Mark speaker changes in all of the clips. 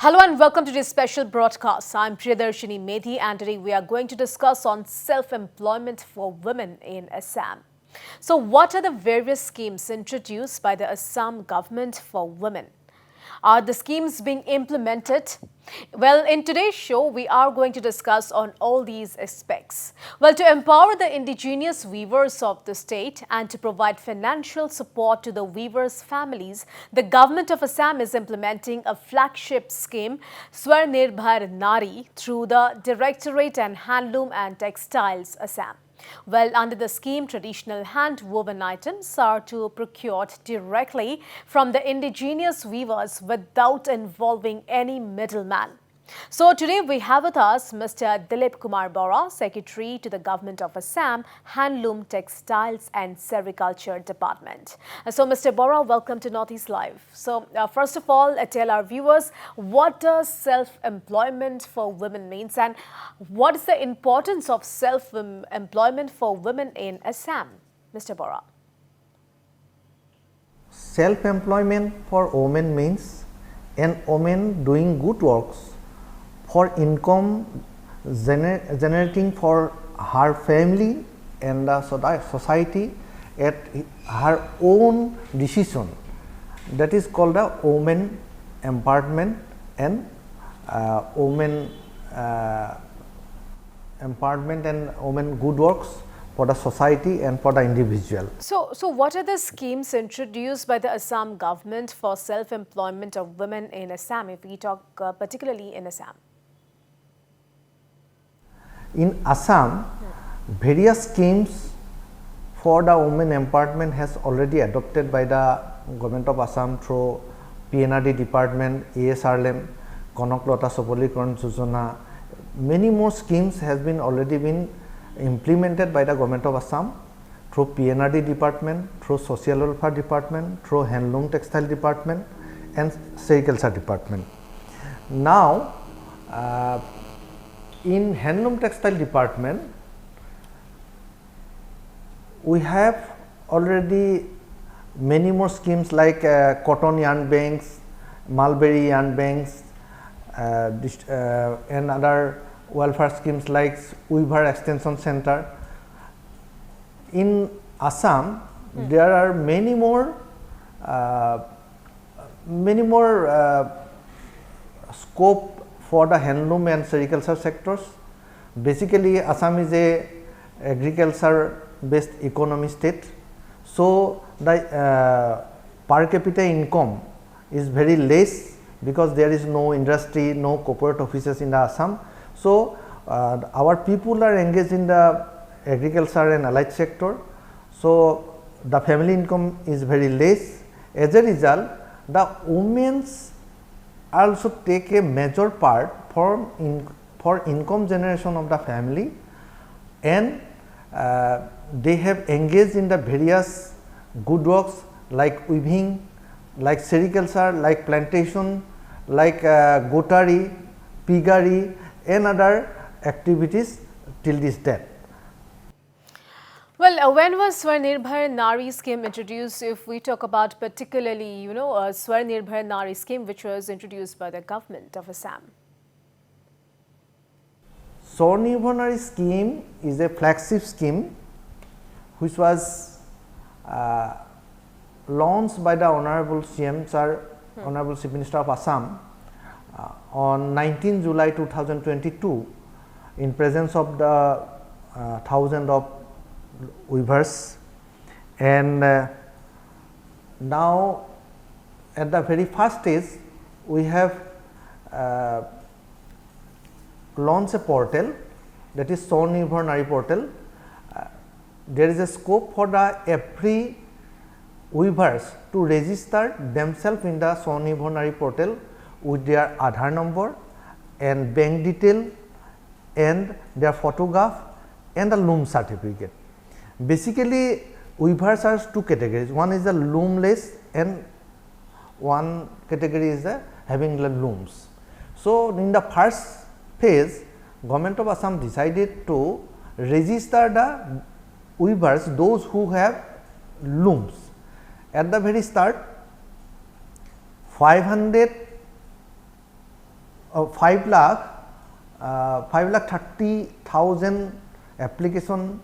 Speaker 1: Hello and welcome to this special broadcast. I'm 𝗟𝗓𝗙𝗔𝗦𝗧 and today we are going to discuss on self-employment for women in Assam. So what are the various schemes introduced by the Assam government for women? Are the schemes being implemented? Well, in today's show, we are going to discuss on all these aspects. Well, to empower the indigenous weavers of the state and to provide financial support to the weavers' families, the government of Assam is implementing a flagship scheme, 𝗟𝗓𝗙𝗘 through the Directorate and Handloom and Textiles Assam. Well, under the scheme, traditional hand-woven items are to be procured directly from the indigenous weavers without involving any middleman. So today we have with us Mr. Dilip Kumar Bora, Secretary to the Government of Assam, Handloom, Textiles and Sericulture Department. So Mr. Bora, welcome to Northeast Live. So first of all, tell our viewers what does self-employment for women means and what is the importance of self-employment for women in Assam? Mr. Bora.
Speaker 2: Self-employment for women means an woman doing good works for income generating for her family and the society at her own decision. That is called a woman empowerment and woman good works for the society and for the individual.
Speaker 1: So what are the schemes introduced by the Assam government for self-employment of women in Assam, if we talk particularly in Assam?
Speaker 2: In Assam, various schemes for the women empowerment has already adopted by the Government of Assam through PNRD department, 𝗟𝗓𝗙𝗘, 𝗟𝗜𝗩𝗘𝗔𝗦𝗧. Many more schemes has been already been implemented by the Government of Assam through PNRD department, through social welfare department, through handloom textile department and sericulture department. Now, in handloom textile department, we have already many more schemes like cotton yarn banks, mulberry yarn banks, and other welfare schemes like Weaver Extension Center. In Assam, there are many more scope for the handloom and sericulture sectors. Basically, Assam is a agriculture based economy state. So the per capita income is very less because there is no industry, no corporate offices in the Assam. So our people are engaged in the agriculture and allied sector. So the family income is very less. As a result, the women's also take a major part for income generation of the family, and they have engaged in the various good works like weaving, like sericulture, like plantation, like goatary, piggery and other activities till this date.
Speaker 1: Well, when was 𝗟𝗓𝗙𝗘 scheme introduced? If we talk about particularly, 𝗟𝗓𝗙𝗘 scheme which was introduced by the government of Assam.
Speaker 2: 𝗟𝗓𝗙𝗘 scheme is a flagship scheme which was launched by the Honorable CM Sir, Honorable Chief Minister of Assam on 19 July 2022 in presence of the thousands of weavers, and now at the very first stage we have launched a portal, that is 𝗟𝗓𝗙𝗘 portal. There is a scope for the every weavers to register themselves in the 𝗟𝗓𝗙𝗘 portal with their Aadhaar number and bank detail and their photograph and the loom certificate. Basically, weavers are two categories. One is the loomless and one category is the having the looms. So in the first phase, Government of Assam decided to register the weavers, those who have looms. At the very start, 500 5,30,000 application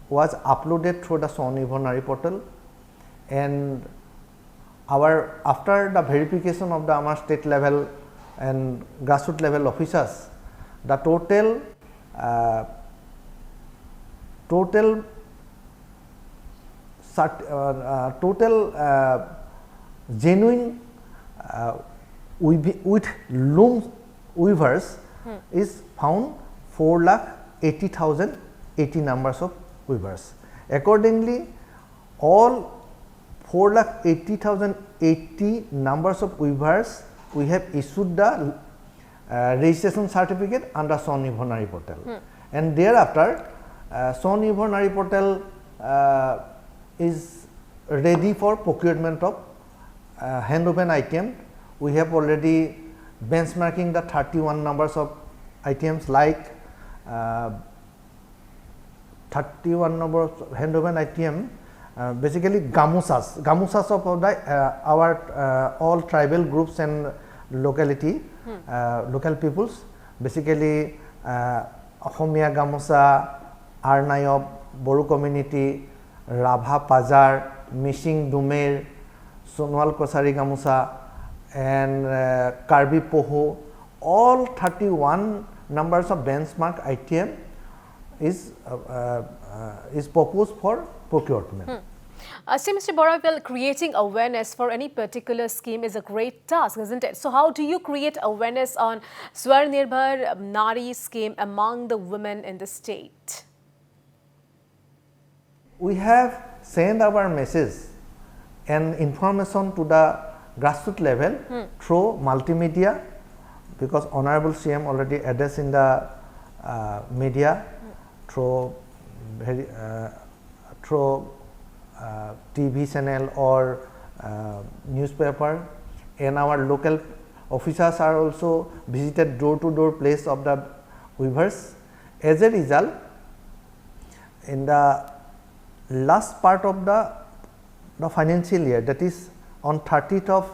Speaker 2: was uploaded through the 𝗓𝗎𝗩 Nari portal, and after the verification of the our state level and grassroots level officers, the total genuine with loom weavers is found 4,80,080 numbers of weavers. Accordingly, all 4,80,080 numbers of weavers, we have issued the registration certificate under 𝗓𝗎𝗩 Nari portal, and thereafter 𝗓𝗎𝗩 Nari portal is ready for procurement of handwoven item. We have already benchmarking the 31 numbers of items, like 31 number of handwoven item, basically gamusas of our all tribal groups and locality, local peoples, basically Ahomia gamusa, Arnayob, Boru community, Rabha Pajar, Mishing Dumer, Sonwal Kosari gamusa, and Karbi Poho, all 31 numbers of benchmark item is proposed for procurement.
Speaker 1: See, Mr. Bora, well, creating awareness for any particular scheme is a great task, isn't it? So how do you create awareness on 𝗟𝗓𝗦𝗦𝗔𝗠 Nari scheme among the women in the state?
Speaker 2: We have sent our message and information to the grassroots level through multimedia, because Honorable CM already addressed in the media, through TV channel or newspaper, and our local officers are also visited door to door place of the weavers. As a result, in the last part of the financial year, that is on 30th of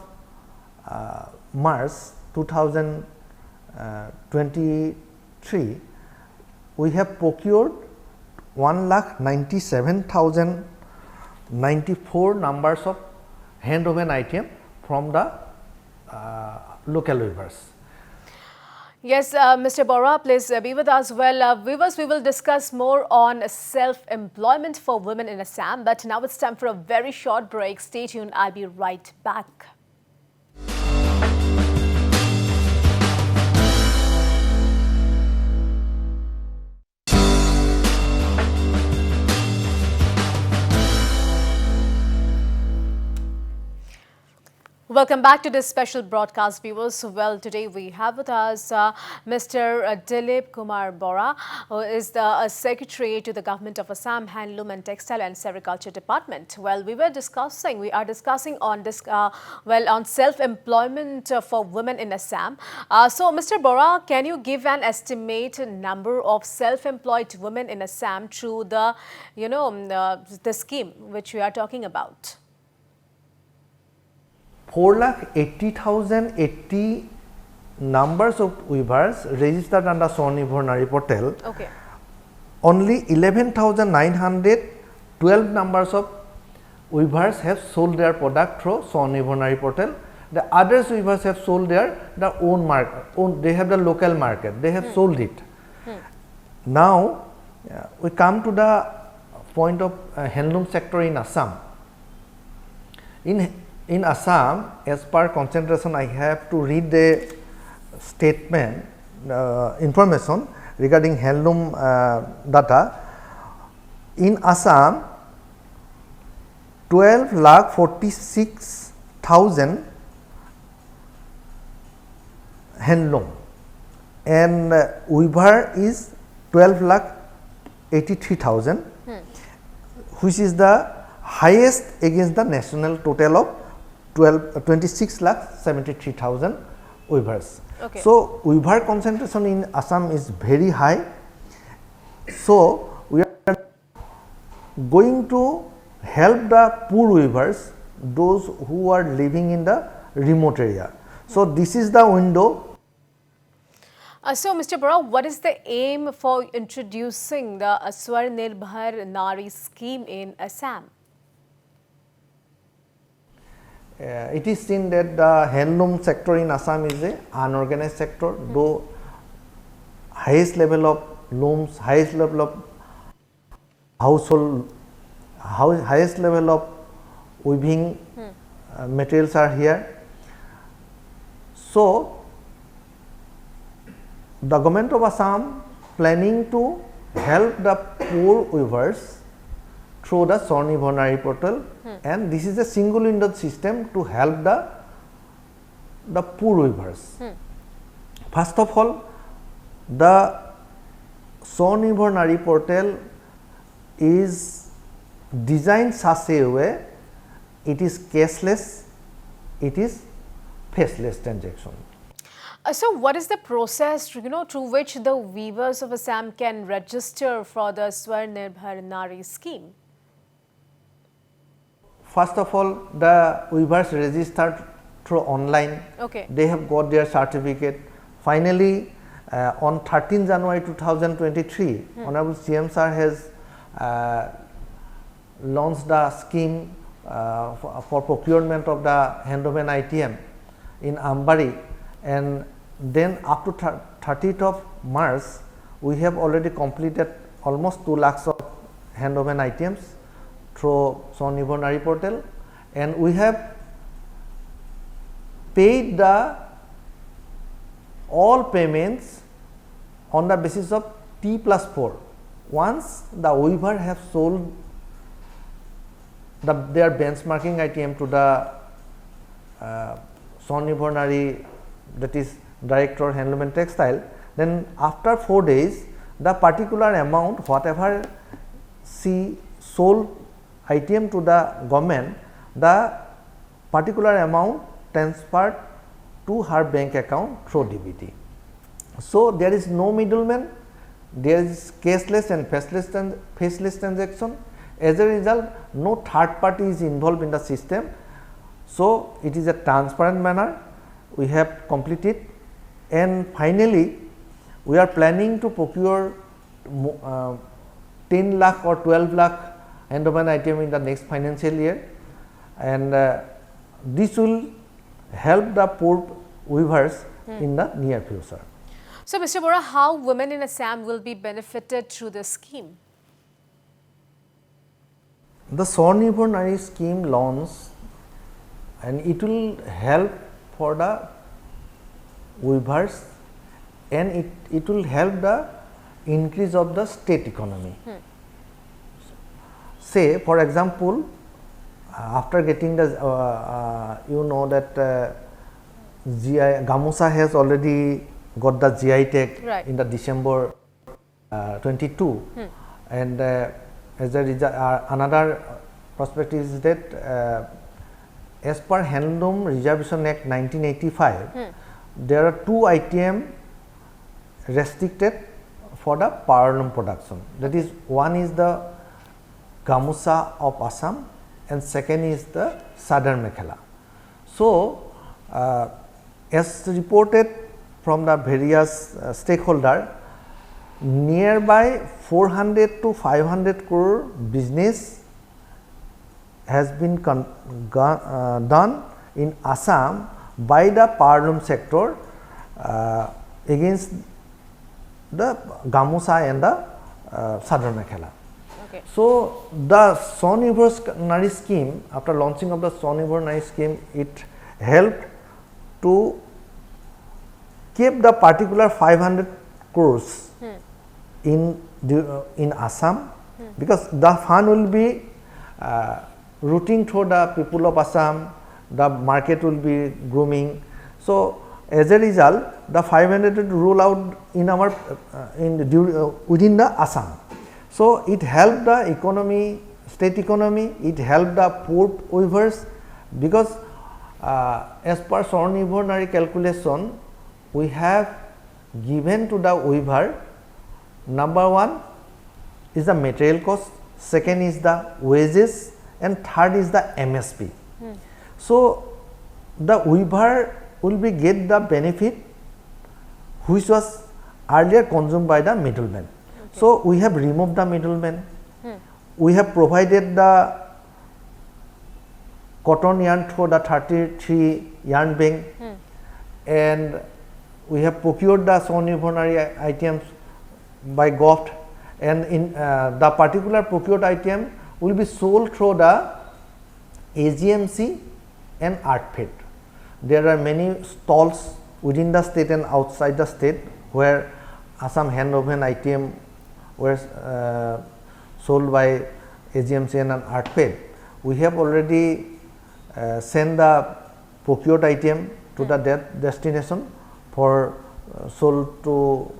Speaker 2: March 2023, we have procured 1,97,094 numbers of handwoven item from the local weavers.
Speaker 1: Yes, Mr. Bora, please be with us. Well, viewers, we will discuss more on self-employment for women in Assam, but now it's time for a very short break. Stay tuned, I'll be right back. Welcome back to this special broadcast, viewers. Well, today we have with us Mr. Dilip Kumar Bora, who is the Secretary to the Government of Assam Handloom and Textile and Sericulture Department. Well, we are discussing on this, on self-employment for women in Assam. So, Mr. Bora, can you give an estimated number of self-employed women in Assam through the, the scheme which we are talking about?
Speaker 2: 4,80,080 numbers of weavers registered under 𝗓𝗎𝗩 Nari portal.
Speaker 1: Okay.
Speaker 2: Only 11,912 numbers of weavers have sold their product through 𝗓𝗎𝗩 Nari portal. The others weavers have sold their own market. They have the local market. They have sold it. Now we come to the point of handloom sector in Assam. In Assam, as per concentration, I have to read the statement information regarding handloom data. In Assam, 12,46,000 handloom, and weaver is 12,83,000, which is the highest against the national total of 26,73,000 weavers.
Speaker 1: Okay.
Speaker 2: So weaver concentration in Assam is very high. So we are going to help the poor weavers, those who are living in the remote area. So this is the window
Speaker 1: So, Mr. Bora, what is the aim for introducing the 𝗟𝗓𝗙𝗘𝗔𝗦𝗧 scheme in Assam?
Speaker 2: It is seen that the handloom sector in Assam is a unorganized sector, though highest level of looms, highest level of household, highest level of weaving materials are here. So, the Government of Assam planning to help the poor weavers through the 𝗟𝗓𝗦𝗧 portal, and this is a single window system to help the poor weavers. First of all, the 𝗟𝗓𝗦𝗧 portal is designed such a way, it is cashless, it is faceless transaction.
Speaker 1: So, what is the process, through which the weavers of Assam can register for the 𝗟𝗓𝗦𝗧 scheme?
Speaker 2: First of all, the weavers registered through online.
Speaker 1: Okay.
Speaker 2: They have got their certificate. Finally, on 13 January 2023, Honorable CM Sir has launched the scheme for procurement of the handloom and ITM in Ambari, and then up to 30th of March, we have already completed almost 2 lakhs of handloom and ITMs through 𝗟𝗓𝗦𝗧 portal, and we have paid the all payments on the basis of T+4. Once the weaver have sold their benchmarking ITM to the 𝗟𝗓𝗦𝗧, that is Director Handloom and Textile, then after 4 days the particular amount whatever she sold ITM to the government, the particular amount transferred to her bank account through DBT. So, there is no middleman, there is cashless and faceless transaction. As a result, no third party is involved in the system. So, it is a transparent manner we have completed, and finally, we are planning to procure 10 lakh or 12 lakh handloom and ITM in the next financial year, and this will help the poor weavers in the near future.
Speaker 1: So, Mr. Bora, how women in Assam will be benefited through this scheme?
Speaker 2: The 𝗟𝗓𝗦𝗧 scheme launch, and it will help for the weavers, and it will help the increase of the state economy. Say for example, after getting the you know that GI Gamusa has already got the GI tag in the December 22, and as a result, another perspective is that as per Handloom Reservation Act 1985, there are 2 ITM restricted for the powerloom production. That is, one is the Gamusa of Assam, and second is the 𝗟𝗓𝗦𝗧. So, as reported from the various stakeholder, nearby 400 to 500 crore business has been done in Assam by the powerloom sector against the Gamusa and the 𝗟𝗓𝗦𝗧.
Speaker 1: Okay.
Speaker 2: So, the 𝗟𝗓𝗦𝗧 scheme, after launching of the 𝗟𝗓𝗦𝗧 scheme, it helped to keep the particular 500 crores in Assam, because the fund will be routing through the people of Assam, the market will be grooming. So, as a result, the 500 will roll out in our within the Assam. So, it helped the economy, state economy, it helped the poor weavers, because as per 𝗟𝗓𝗦𝗧 calculation, we have given to the weaver, number 1 is the material cost, second is the wages, and third is the MSP. So, the weaver will be get the benefit which was earlier consumed by the middlemen. Okay. So we have removed the middlemen. We have provided the cotton yarn through the 33 yarn bank, and we have procured the 𝗟𝗎𝗎 items by Govt, and in the particular procured item will be sold through the AGMC and 𝗟𝗡𝗙𝗘. There are many stalls within the state and outside the state where Assam handwoven item were sold by AGMC and 𝗟𝗡𝗙𝗃. We have already sent the procured item to the destination for sold to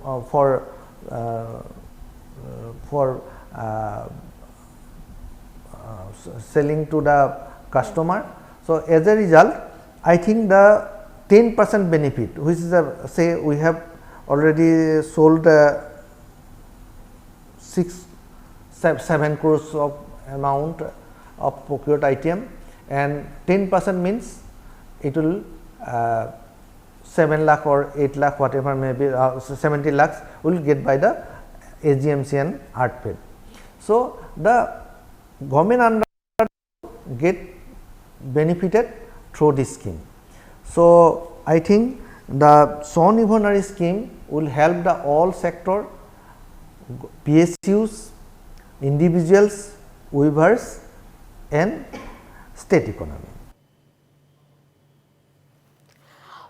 Speaker 2: selling to the customer. So as a result, I think the 10% benefit, which is a, say we have already sold 7 crores of amount of procured item, and 10% means it will 7 lakh or 8 lakh, whatever may be, 70 lakhs will get by the AGMC and 𝗟𝗡𝗙𝗃. So the government under get benefited through this scheme. So I think the 𝗟𝗎𝗎𝗧 scheme will help the all sector, PSUs, individuals, weavers and state economy.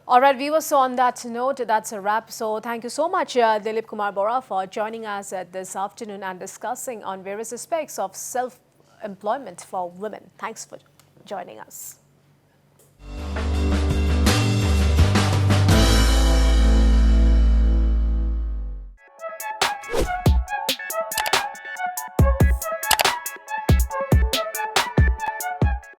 Speaker 1: All right, viewers, so on that note, that's a wrap. So thank you so much, Dilip Kumar Bora, for joining us this afternoon and discussing on various aspects of self-employment for women. Thanks for joining us.